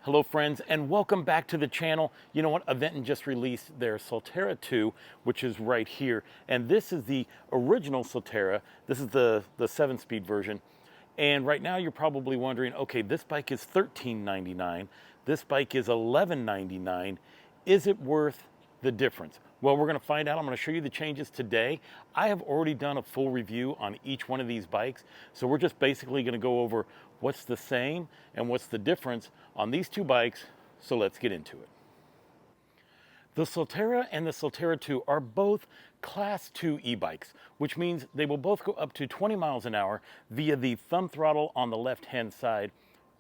Hello friends, and welcome back to the channel. You know what, Aventon just released their Soltera.2, which is right here. And this is the original Soltera. This is the 7-speed version. And right now you're probably wondering, okay, this bike is $13.99. This bike is $11.99. Is it worth the difference? Well, we're gonna find out. I'm gonna show you the changes today. I have already done a full review on each one of these bikes. So we're just basically gonna go over what's the same and what's the difference on these two bikes. So let's get into it. The Soltera and the Soltera.2 are both Class 2 e-bikes, which means they will both go up to 20 miles an hour via the thumb throttle on the left-hand side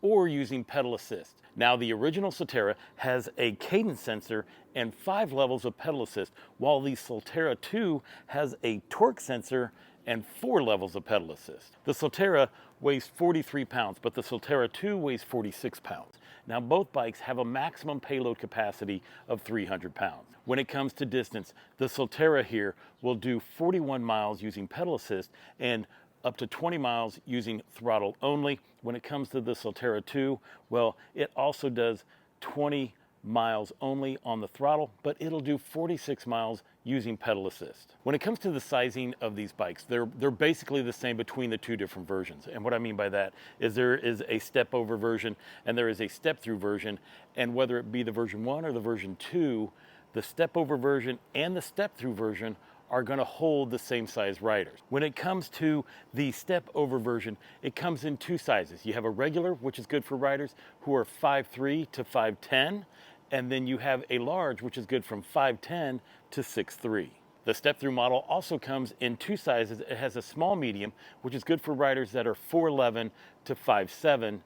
or using pedal assist. Now, the original Soltera has a cadence sensor and 5 levels of pedal assist, while the Soltera.2 has a torque sensor and 4 levels of pedal assist. The Soltera weighs 43 pounds, but the Soltera.2 weighs 46 pounds. Now, both bikes have a maximum payload capacity of 300 pounds. When it comes to distance, the Soltera here will do 41 miles using pedal assist and up to 20 miles using throttle only. When it comes to the Soltera.2, well, it also does 20 miles only on the throttle, but it'll do 46 miles using pedal assist. When it comes to the sizing of these bikes, they're basically the same between the two different versions. And what I mean by that is there is a step over version and there is a step through version. And whether it be the version 1 or the version 2, the step over version and the step through version are going to hold the same size riders. When it comes to the step over version, it comes in two sizes. You have a regular, which is good for riders who are 5'3" to 5'10", and then you have a large, which is good from 5'10" to 6'3". The step through model also comes in two sizes. It has a small medium, which is good for riders that are 4'11" to 5'7",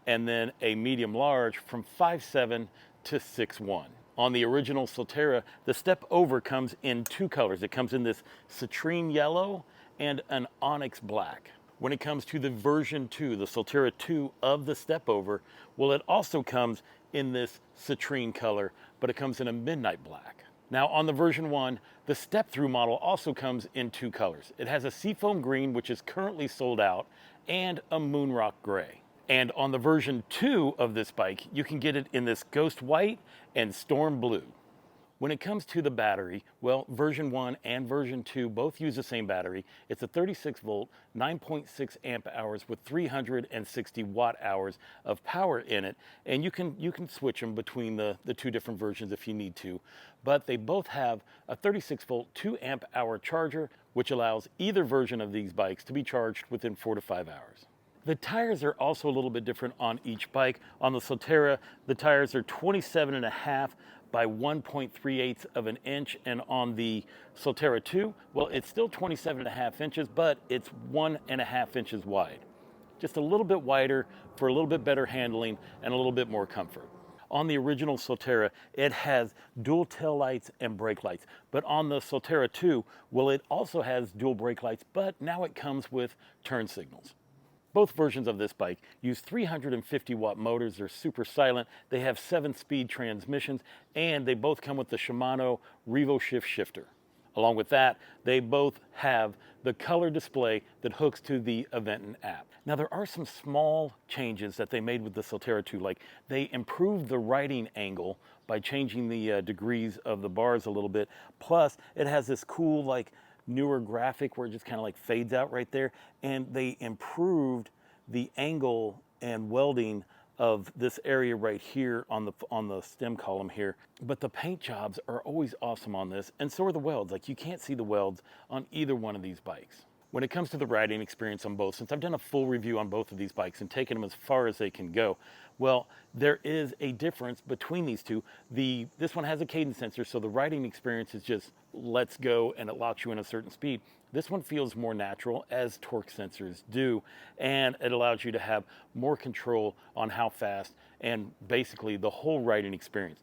and then a medium large from 5'7" to 6'1". On the original Soltera, the step over comes in two colors. It comes in this citrine yellow and an onyx black. When it comes to the version 2, the Soltera.2 of the step over, well, it also comes in this citrine color, but it comes in a midnight black. Now, on the version 1, the step through model also comes in two colors. It has a seafoam green, which is currently sold out, and a moonrock gray. And on the version 2 of this bike, you can get it in this ghost white and storm blue. When it comes to the battery, well, version 1 and version 2 both use the same battery. It's a 36 volt, 9.6 amp hours with 360 watt hours of power in it. And you can switch them between the two different versions if you need to. But they both have a 36 volt, 2 amp hour charger, which allows either version of these bikes to be charged within 4 to 5 hours. The tires are also a little bit different on each bike. On the Soltera, the tires are 27.5 by 1.38 of an inch, and on the Soltera.2, well, it's still 27.5 inches, but it's 1.5 inches wide. Just a little bit wider for a little bit better handling and a little bit more comfort. On the original Soltera, it has dual tail lights and brake lights, but on the Soltera.2, well, it also has dual brake lights, but now it comes with turn signals. Both versions of this bike use 350 watt motors. They're super silent. They have 7-speed transmissions, and they both come with the Shimano RevoShift shifter. Along with that, they both have the color display that hooks to the Aventon app. Now, there are some small changes that they made with the Soltera.2, like they improved the riding angle by changing the degrees of the bars a little bit. Plus, it has this cool, like, newer graphic where it just kind of like fades out right there, and they improved the angle and welding of this area right here on the stem column here. But the paint jobs are always awesome on this, and so are the welds. Like, you can't see the welds on either one of these bikes. When it comes to the riding experience on both, since I've done a full review on both of these bikes and taken them as far as they can go, well, there is a difference between these two. This one has a cadence sensor, so the riding experience is just let's go and it locks you in a certain speed. This one feels more natural, as torque sensors do, and it allows you to have more control on how fast and basically the whole riding experience.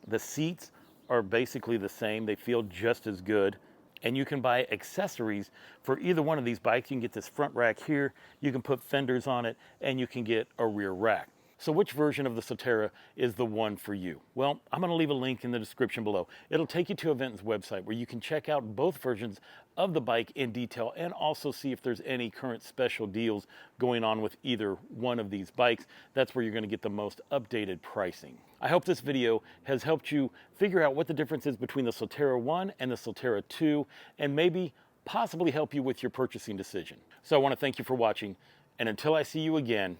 The seats are basically the same. They feel just as good. And you can buy accessories for either one of these bikes. You can get this front rack here, you can put fenders on it, and you can get a rear rack. So which version of the Soltera is the one for you? Well, I'm going to leave a link in the description below. It'll take you to Aventon's website where you can check out both versions of the bike in detail and also see if there's any current special deals going on with either one of these bikes. That's where you're going to get the most updated pricing. I hope this video has helped you figure out what the difference is between the Soltera 1 and the Soltera 2 and maybe possibly help you with your purchasing decision. So I want to thank you for watching, and until I see you again,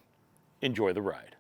enjoy the ride.